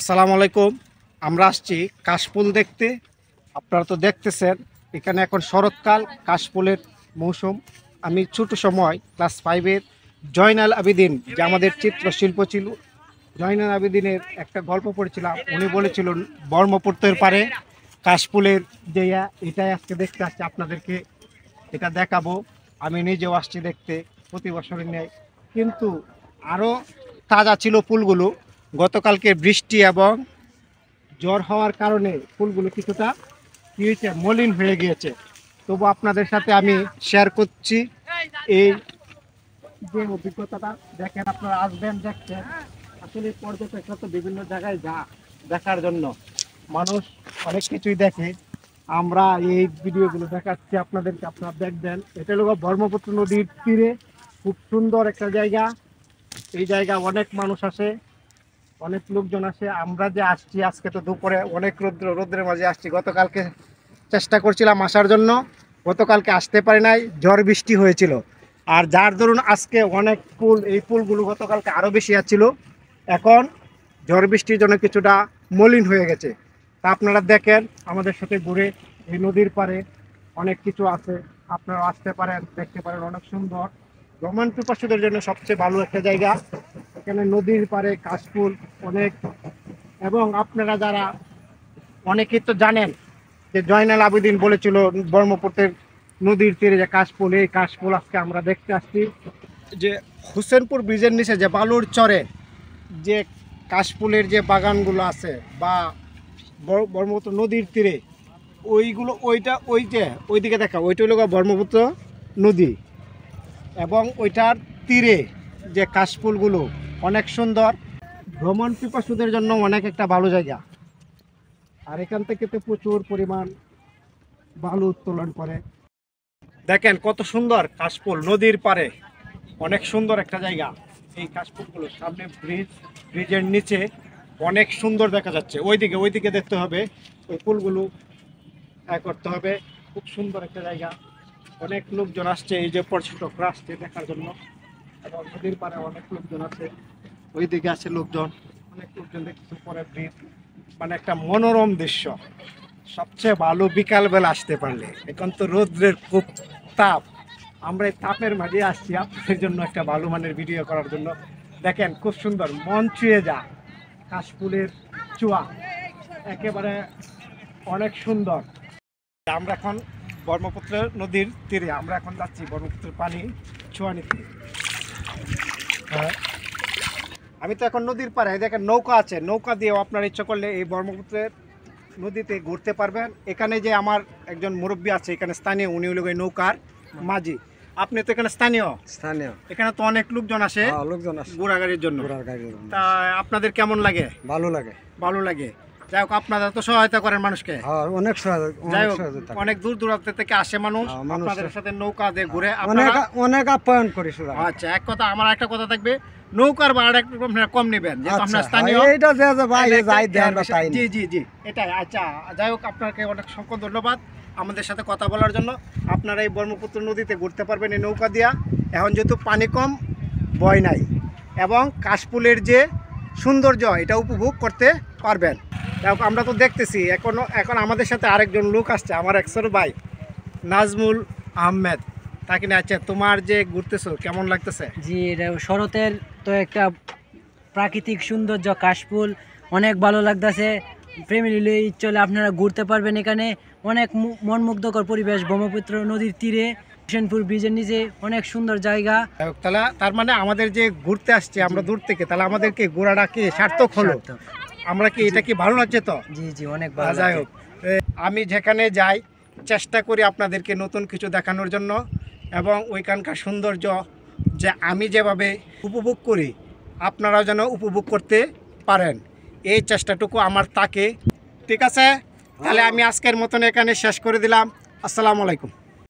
আসসালামু আলাইকুম। আমরা আসছি কাশফুল দেখতে। আপনারা তো দেখতেছেন এখানে এখন শরৎকাল, কাশফুলের মৌসুম। আমি ছোট সময় ক্লাস 5-এর জয়নাল আবেদিন, যে আমাদের চিত্রশিল্প ছিল, জয়নাল আবেদিনের একটা গল্প পড়েছিলাম। উনি বলেছিলেন ব্রহ্মপুত্রের পারে কাশফুলের যে এটাই আজকে দেখতে আসছে, আপনাদেরকে এটা দেখাবো। আমি নিজেও আসছি দেখতে প্রতি বছরের ন্যায়, কিন্তু আরও তাজা ছিল ফুলগুলো। গতকালকে বৃষ্টি এবং জ্বর হওয়ার কারণে ফুলগুলো কিছুটা কি হয়েছে, মলিন হয়ে গিয়েছে। তবু আপনাদের সাথে আমি শেয়ার করছি এই যে অভিজ্ঞতাটা। দেখেন, আপনারা আসবেন, দেখছেন। আসলে পর্যটকরা তো বিভিন্ন জায়গায় দেখার জন্য মানুষ অনেক কিছুই দেখে। আমরা এই ভিডিওগুলো দেখাচ্ছি আপনাদেরকে, আপনারা দেখবেন। এটা হলো ব্রহ্মপুত্র নদীর তীরে খুব সুন্দর একটা জায়গা। এই জায়গা অনেক মানুষ আসে, অনেক লোকজন আসে। আমরা যে আসছি আজকে তো দুপুরে অনেক রোদ্রের মাঝে আসছি। গতকালকে চেষ্টা করছিলাম আসার জন্য, গতকালকে আসতে পারি নাই, ঝড় বৃষ্টি হয়েছিল। আর যার দরুন আজকে অনেক ফুল, এই ফুলগুলো গতকালকে আরও বেশি আসছিল, এখন ঝড় বৃষ্টির জন্য কিছুটা মলিন হয়ে গেছে। তা আপনারা দেখেন, আমাদের সাথে ঘুরে এই নদীর পাড়ে অনেক কিছু আছে, আপনারা আসতে পারেন, দেখতে পারেন। অনেক সুন্দর, ভ্রমণ পিপাসুদের জন্য সবচেয়ে ভালো একটা জায়গা। এখানে নদীর পাড়ে কাশফুল অনেক। এবং আপনারা যারা অনেকেই তো জানেন যে জয়নাল আবেদিন বলেছিল ব্রহ্মপুত্রের নদীর তীরে যে কাশফুল, এই কাশফুল আজকে আমরা দেখতে আসছি। যে হোসেনপুর ব্রিজের নিচে যে বালুর চরে যে কাশফুলের যে বাগানগুলো আছে, বা ব্রহ্মপুত্র নদীর তীরে ওইগুলো, ওইদিকে দেখা, ওইটা হলো ব্রহ্মপুত্র নদী। এবং ওইটার তীরে যে কাশফুলগুলো অনেক সুন্দর, ভ্রমণ পিপাসুদের জন্য অনেক একটা ভালো জায়গা। আর এখান থেকে তো প্রচুর পরিমাণ বালু উত্তোলন করে। দেখেন কত সুন্দর কাশফুল নদীর পাড়ে, অনেক সুন্দর একটা জায়গা। এই কাশফুলগুলো সামনে ব্রিজের নিচে অনেক সুন্দর দেখা যাচ্ছে। ওইদিকে দেখতে হবে, ওই ফুলগুলো করতে হবে। খুব সুন্দর একটা জায়গা, অনেক লোকজন আসছে, এই যে পর্যটকরা আসছে দেখার জন্য। এবং নদীর পাড়ে অনেক লোকজন আছে, ওইদিকে আছে লোকজন, অনেক লোকজন দেখতে। পরে ব্রিজ, মানে একটা মনোরম দৃশ্য। সবচেয়ে ভালো বিকালবেলা আসতে পারলে। এখন তো রৌদ্রের খুব তাপ, আমরা এই তাপের মাঝে আসছি আপনাদের জন্য একটা ভালো মানের ভিডিও করার জন্য। দেখেন খুব সুন্দর, মন ছুঁয়ে যা কাশফুলের চুয়া, একেবারে অনেক সুন্দর। আমরা এখন ব্রহ্মপুত্র নদীর তীরে, আমরা এখন যাচ্ছি ব্রহ্মপুত্রের পানি ছোঁয়া নিতে। আমি তো এখন নদীর পাড়ে, দেখেন নৌকা আছে, নৌকা দিয়েও আপনার ইচ্ছা করলে এই ব্রহ্মপুত্রের নদীতে ঘুরতে পারবেন। এখানে যে আমার একজন মুরব্বী আছে এখানে স্থানীয়, উনি হলো এই নৌকার মাঝি। আপনি তো এখানে স্থানীয়, এখানে তো অনেক লোকজন আসে ঘোরাঘুরির জন্য। তা আপনাদের কেমন লাগে? ভালো লাগে। যাই হোক, আপনারা তো সহায়তা করেন মানুষকে, অনেক যাই হোক অনেক দূর দূরান্ত থেকে আসে মানুষ আপনাদের সাথে নৌকা দিয়ে ঘুরে, অনেক আপ্যায়ন করি। আচ্ছা, এক কথা, আমার একটা কথা থাকবে, নৌকার ভাড়া একটু কম নেবেন, যেহেতু আপনার স্থানীয়। জি জি জি, এটাই। আচ্ছা, যাই হোক, আপনাকে অনেক সংখ্যক ধন্যবাদ আমাদের সাথে কথা বলার জন্য। আপনারা এই ব্রহ্মপুত্র নদীতে ঘুরতে পারবেন এই নৌকা দিয়া। এখন যেহেতু পানি কম, ভয় নাই, এবং কাশফুলের যে সৌন্দর্য এটা উপভোগ করতে পারবেন। যাই হোক, আমরা তো দেখতেছি এখন আমাদের সাথে আরেকজন লোক আসছে, আমার এক ছোট ভাই নাজমুল আহমেদ। তাকে নিয়ে। আচ্ছা, তোমার যে ঘুরতেছো কেমন লাগতেছে? জি, এটা শরতের তো একটা প্রাকৃতিক সৌন্দর্য, কাশফুল অনেক ভালো লাগতেছে। ফ্যামিলি চলে আপনারা ঘুরতে পারবেন। এখানে অনেক মনমুগ্ধকর পরিবেশ, ব্রহ্মপুত্র নদীর তীরে হোসেনপুর ব্রিজের নিচে অনেক সুন্দর জায়গা। তাহলে তার মানে আমাদের যে ঘুরতে আসছে আমরা দূর থেকে, তাহলে আমাদেরকে ঘোরাটা কি সার্থক হলো? আমরা কি এটা কি ভালো লাগছে তো? জি জি, অনেক ভালো। যাই হোক, আমি যেখানে যাই চেষ্টা করি আপনাদেরকে নতুন কিছু দেখানোর জন্য, এবং ওইখানকার সৌন্দর্য যে আমি যেভাবে উপভোগ করি আপনারাও যেন উপভোগ করতে পারেন, এই চেষ্টাটুকু আমার থাকে। ঠিক আছে, তাহলে আমি আজকের মতন এখানে শেষ করে দিলাম। আসসালামু আলাইকুম।